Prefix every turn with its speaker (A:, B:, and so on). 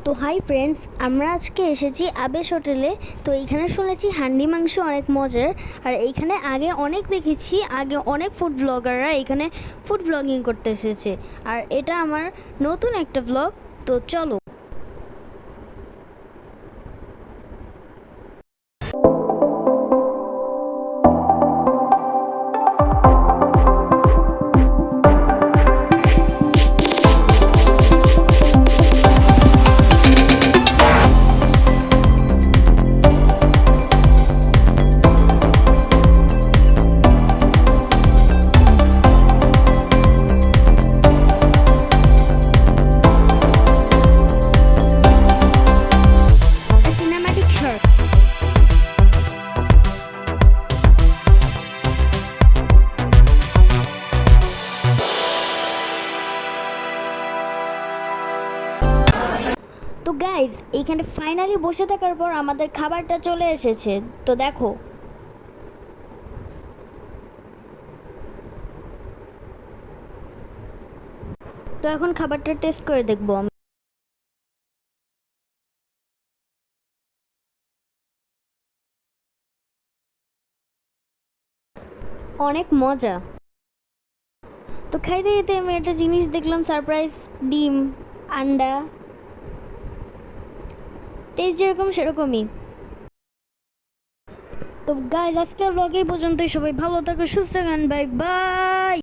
A: তো hi friends, আমরা আজকে এসেছি আবেশ হোটেলে। তো এইখানে শুনেছি হান্ডি মাংস অনেক মজার। আর এইখানে আগে অনেক দেখেছি, আগে অনেক ফুড ব্লগাররা এখানে ফুড ব্লগিং করতে এসেছে। আর এটা আমার নতুন একটা ব্লগ। তো চলো। Cinematic short. তো গাইজ, এইখানে ফাইনালি বসে থাকার পর আমাদের খাবারটা চলে এসেছে। তো দেখো, তো এখন খাবারটা টেস্ট করে দেখবো আমি। অনেক মজা। তো খাইতে খাইতে আমি একটা জিনিস দেখলাম, সারপ্রাইজ। ডিম, আন্ডা, টেস্ট যেরকম সেরকমই। তো গাইজ, আজকের ব্লগ এই পর্যন্তই। সবাই ভালো থাকো, সুস্থ থাকুন, বাই বাই।